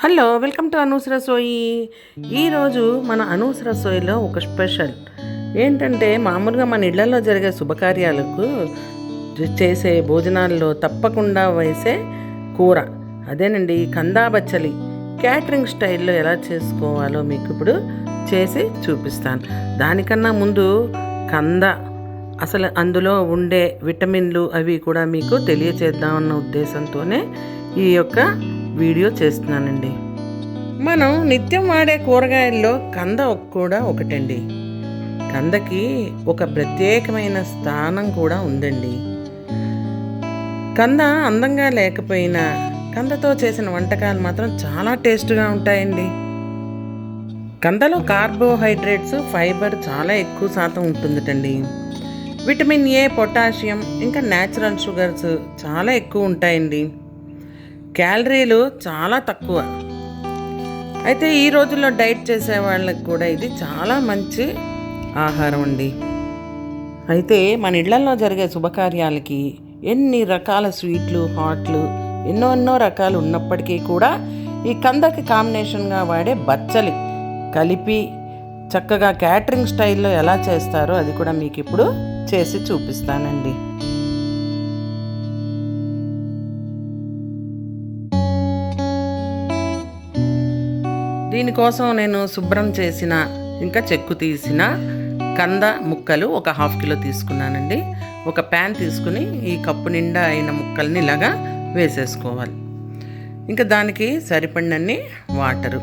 Hello, welcome to Anu's రసోయి. ఈరోజు మన అనూస్ రసోయిలో ఒక స్పెషల్ ఏంటంటే, మామూలుగా మన ఇళ్లలో జరిగే శుభకార్యాలకు చేసే భోజనాల్లో తప్పకుండా వేసే కూర అదేనండి, కందా బచ్చలి. క్యాటరింగ్ స్టైల్లో ఎలా చేసుకోవాలో మీకు ఇప్పుడు చేసి చూపిస్తాను. దానికన్నా ముందు కంద అసలు అందులో ఉండే విటమిన్లు అవి కూడా మీకు తెలియచేద్దామన్న ఉద్దేశంతోనే ఈ యొక్క వీడియో చేస్తున్నానండి. మనం నిత్యం వాడే కూరగాయల్లో కంద కూడా ఒకటండి. కందకి ఒక ప్రత్యేకమైన స్థానం కూడా ఉందండి. కంద అందంగా లేకపోయినా కందతో చేసిన వంటకాలు మాత్రం చాలా టేస్ట్గా ఉంటాయండి. కందలో కార్బోహైడ్రేట్స్, ఫైబర్ చాలా ఎక్కువ శాతం ఉంటుందటండి. విటమిన్ ఏ, పొటాషియం, ఇంకా న్యాచురల్ షుగర్స్ చాలా ఎక్కువ ఉంటాయండి. క్యాలరీలు చాలా తక్కువ. అయితే ఈ రోజుల్లో డైట్ చేసే వాళ్ళకి కూడా ఇది చాలా మంచి ఆహారం అండి. అయితే మన ఇళ్లలో జరిగే శుభకార్యాలకి ఎన్ని రకాల స్వీట్లు, హాట్లు, ఎన్నో రకాలు ఉన్నప్పటికీ కూడా ఈ కందకి కాంబినేషన్గా వాడే బచ్చలి కలిపి చక్కగా క్యాటరింగ్ స్టైల్లో ఎలా చేస్తారో అది కూడా మీకు ఇప్పుడు చేసి చూపిస్తానండి. దీనికోసం నేను శుభ్రం చేసిన ఇంకా చెక్కు తీసిన కంద ముక్కలు ఒక 1/2 కిలో తీసుకున్నానండి. ఒక ప్యాన్ తీసుకుని ఈ కప్పు నిండా అయిన ముక్కల్ని ఇలాగా వేసేసుకోవాలి. ఇంకా దానికి సరిపడినన్ని వాటరు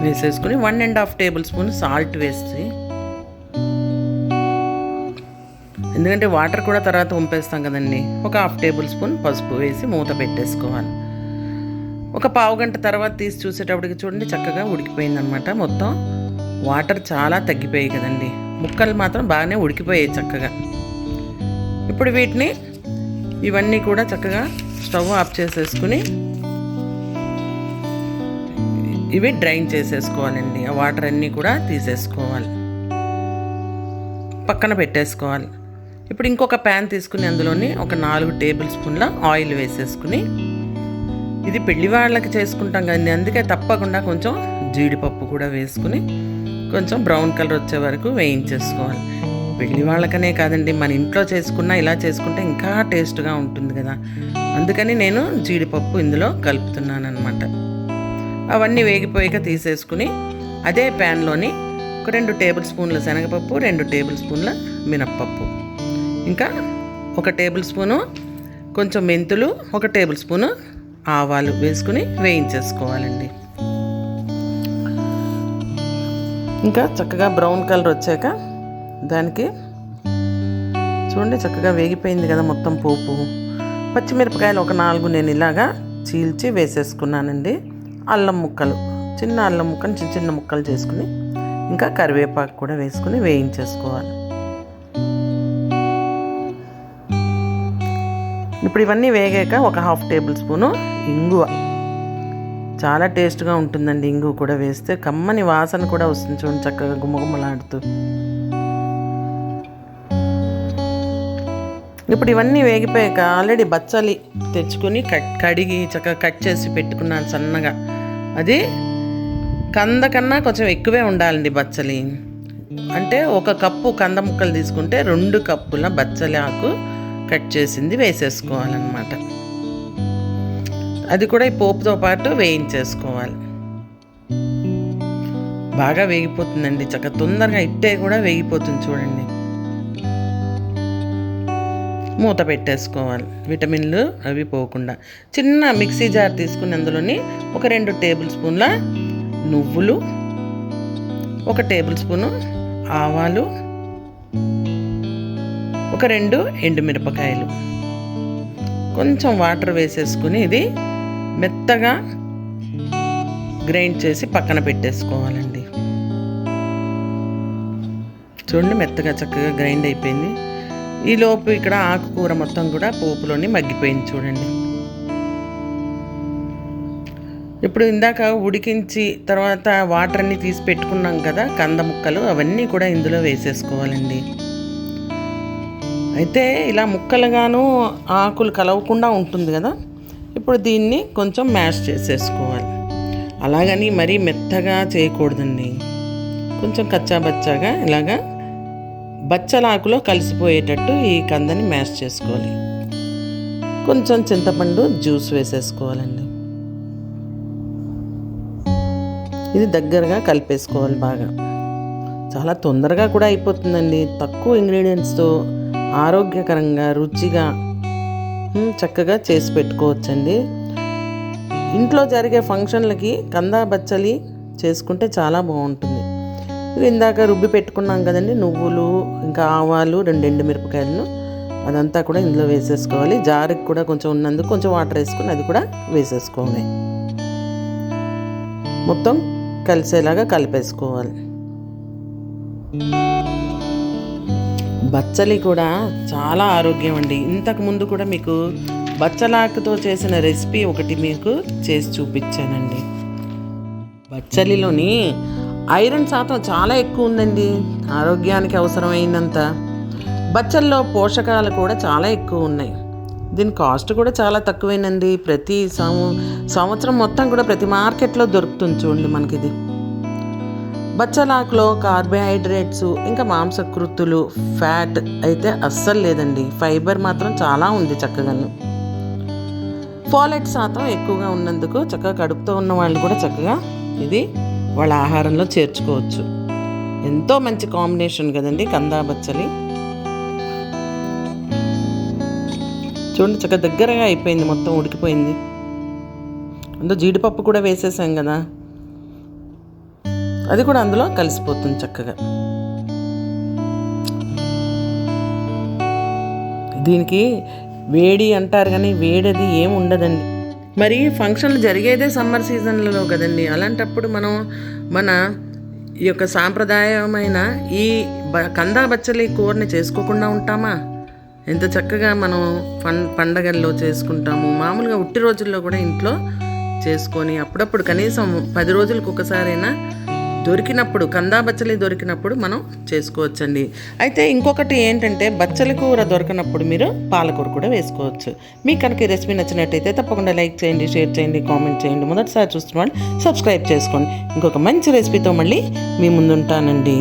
వేసేసుకుని 1.5 టేబుల్ స్పూన్ సాల్ట్ వేసి, ఎందుకంటే వాటర్ కూడా తర్వాత వంపేస్తాం కదండి, ఒక 1/2 టేబుల్ స్పూన్ పసుపు వేసి మూత పెట్టేసుకోవాలి. ఒక పావు గంట తర్వాత తీసి చూసేటప్పటికి చూడండి చక్కగా ఉడికిపోయిందనమాట. మొత్తం వాటర్ చాలా తగ్గిపోయాయి కదండి, ముక్కలు మాత్రం బాగానే ఉడికిపోయాయి చక్కగా. ఇప్పుడు వీటిని ఇవన్నీ కూడా చక్కగా స్టవ్ ఆఫ్ చేసేసుకుని ఇవి డ్రైన్ చేసేసుకోవాలండి. ఆ వాటర్ అన్నీ కూడా తీసేసుకోవాలి, పక్కన పెట్టేసుకోవాలి. ఇప్పుడు ఇంకొక ప్యాన్ తీసుకుని అందులోని ఒక 4 టేబుల్ స్పూన్ల ఆయిల్ వేసేసుకుని, ఇది పెళ్లి వాళ్ళకి చేసుకుంటాం కదండి, అందుకే తప్పకుండా కొంచెం జీడిపప్పు కూడా వేసుకుని కొంచెం బ్రౌన్ కలర్ వచ్చే వరకు వేయించేసుకోవాలి. పెళ్లి వాళ్ళకనే కాదండి, మన ఇంట్లో చేసుకున్నా ఇలా చేసుకుంటే ఇంకా టేస్ట్గా ఉంటుంది కదా, అందుకని నేను జీడిపప్పు ఇందులో కలుపుతున్నాను అనమాట. అవన్నీ వేగిపోయాక తీసేసుకుని అదే ప్యాన్లోని ఒక 2 టేబుల్ స్పూన్ల శనగపప్పు, 2 టేబుల్ స్పూన్ల మినప్పప్పు, ఇంకా 1 టేబుల్ స్పూను కొంచెం మెంతులు, 1 టేబుల్ స్పూను ఆవాలు వేసుకుని వేయించేసుకోవాలండి. ఇంకా చక్కగా బ్రౌన్ కలర్ వచ్చాక దానికి చూడండి చక్కగా వేగిపోయింది కదా మొత్తం పోపు. పచ్చిమిరపకాయలు ఒక 4 నేను ఇలాగా చీల్చి వేసేసుకున్నానండి. అల్లం ముక్కలు, చిన్న అల్లం ముక్కలు చిన్న ముక్కలు చేసుకుని, ఇంకా కరివేపాకు కూడా వేసుకుని వేయించేసుకోవాలి. ఇప్పుడు ఇవన్నీ వేగాక ఒక 1/2 టేబుల్ స్పూను ఇంగువ, చాలా టేస్ట్గా ఉంటుందండి. ఇంగువ కూడా వేస్తే కమ్మని వాసన కూడా వస్తుంది చూడండి చక్కగా గుమ్మగుమ్మలాడుతూ. ఇప్పుడు ఇవన్నీ వేగిపోయాక ఆల్రెడీ బచ్చలి తెచ్చుకొని కడిగి చక్కగా కట్ చేసి పెట్టుకున్నాను సన్నగా. అది కంద కన్నా కొంచెం ఎక్కువే ఉండాలండి బచ్చలి. అంటే 1 కప్పు కంద ముక్కలు తీసుకుంటే 2 కప్పుల బచ్చలి ఆకు కట్ చేసింది వేసేసుకోవాలన్నమాట. అది కూడా ఈ పోపుతో పాటు వేయించేసుకోవాలి. బాగా వేగిపోతుందండి, చక్కగా తొందరగా ఇట్టే కూడా వేగిపోతుంది చూడండి. మూత పెట్టేసుకోవాలి, విటమిన్లు అవి పోకుండా. చిన్న మిక్సీ జార్ తీసుకుని అందులోని ఒక 2 టేబుల్ స్పూన్ల నువ్వులు, 1 టేబుల్ స్పూను ఆవాలు, ఒక 2 ఎండుమిరపకాయలు, కొంచెం వాటర్ వేసేసుకుని ఇది మెత్తగా గ్రైండ్ చేసి పక్కన పెట్టేసుకోవాలండి. చూడండి మెత్తగా చక్కగా గ్రైండ్ అయిపోయింది. ఈలోపు ఇక్కడ ఆకుకూర మొత్తం కూడా పోపులోని మగ్గిపోయింది చూడండి. ఇప్పుడు ఇందాక ఉడికించి తర్వాత వాటర్ అన్నీ తీసి పెట్టుకున్నాం కదా కంద ముక్కలు, అవన్నీ కూడా ఇందులో వేసేసుకోవాలండి. అయితే ఇలా ముక్కలుగాను ఆకులు కలవకుండా ఉంటుంది కదా, ఇప్పుడు దీన్ని కొంచెం మ్యాష్ చేసేసుకోవాలి. అలాగని మరీ మెత్తగా చేయకూడదండి, కొంచెం కచ్చాబచ్చాగా ఇలాగా బచ్చలాకులో కలిసిపోయేటట్టు ఈ కందని మ్యాష్ చేసుకోవాలి. కొంచెం చింతపండు జ్యూస్ వేసేసుకోవాలండి. ఇది దగ్గరగా కలిపేసుకోవాలి బాగా. చాలా తొందరగా కూడా అయిపోతుందండి, తక్కువ ఇంగ్రీడియంట్స్తో ఆరోగ్యకరంగా రుచిగా చక్కగా చేసి పెట్టుకోవచ్చండి. ఇంట్లో జరిగే ఫంక్షన్లకి కందా బచ్చలి చేసుకుంటే చాలా బాగుంటుంది. ఇందాక రుబ్బి పెట్టుకున్నాం కదండి, నువ్వులు ఇంకా ఆవాలు 2 ఎండుమిరపకాయలను అదంతా కూడా ఇందులో వేసేసుకోవాలి. జారుకి కూడా కొంచెం ఉన్నందుకు కొంచెం వాటర్ వేసుకుని అది కూడా వేసేసుకోవాలి. మొత్తం కలిసేలాగా కలిపేసుకోవాలి. బచ్చలి కూడా చాలా ఆరోగ్యం అండి. ఇంతకుముందు కూడా మీకు బచ్చలాకుతో చేసిన రెసిపీ ఒకటి మీకు చేసి చూపించానండి. బచ్చలిలోని ఐరన్ శాతం చాలా ఎక్కువ ఉందండి, ఆరోగ్యానికి అవసరమైనంత. బచ్చల్లో పోషకాలు కూడా చాలా ఎక్కువ ఉన్నాయి. దీని కాస్ట్ కూడా చాలా తక్కువేనండి. ప్రతి సంవత్సరం మొత్తం కూడా ప్రతి మార్కెట్లో దొరుకుతుంది చూడండి మనకి ఇది. బచ్చలాకులో కార్బోహైడ్రేట్స్ ఇంకా మాంసకృతులు ఫ్యాట్ అయితే అస్సలు లేదండి. ఫైబర్ మాత్రం చాలా ఉంది చక్కగాను. ఫోలేట్ శాతం ఎక్కువగా ఉన్నందుకు చక్కగా కడుపుతో ఉన్న వాళ్ళు కూడా చక్కగా ఇది వాళ్ళ ఆహారంలో చేర్చుకోవచ్చు. ఎంతో మంచి కాంబినేషన్ కదండి కందా బచ్చలి. చూడండి చక్కగా దగ్గరగా అయిపోయింది, మొత్తం ఉడికిపోయింది. అందులో జీడిపప్పు కూడా వేసేసాం కదా, అది కూడా అందులో కలిసిపోతుంది చక్కగా. దీనికి వేడి అంటారు కానీ వేడది ఏం ఉండదండి. మరి ఫంక్షన్లు జరిగేదే సమ్మర్ సీజన్లలో కదండి. అలాంటప్పుడు మనం మన ఈ యొక్క సాంప్రదాయమైన ఈ కందా బచ్చలి కూరని చేసుకోకుండా ఉంటామా? ఎంత చక్కగా మనం పండగల్లో చేసుకుంటాము. మామూలుగా ఉట్టి రోజుల్లో కూడా ఇంట్లో చేసుకొని అప్పుడప్పుడు కనీసం 10 రోజులకు ఒకసారైనా దొరికినప్పుడు కందా బచ్చలి దొరికినప్పుడు మనం చేసుకోవచ్చండి. అయితే ఇంకొకటి ఏంటంటే బచ్చలి కూర దొరికినప్పుడు మీరు పాలకూర కూడా వేసుకోవచ్చు. మీకు కనుక ఈ రెసిపీ నచ్చినట్టయితే తప్పకుండా లైక్ చేయండి, షేర్ చేయండి, కామెంట్ చేయండి. మొదటిసారి చూస్తున్న వాళ్ళు సబ్స్క్రైబ్ చేసుకోండి. ఇంకొక మంచి రెసిపీతో మళ్ళీ మీ ముందుంటానండి.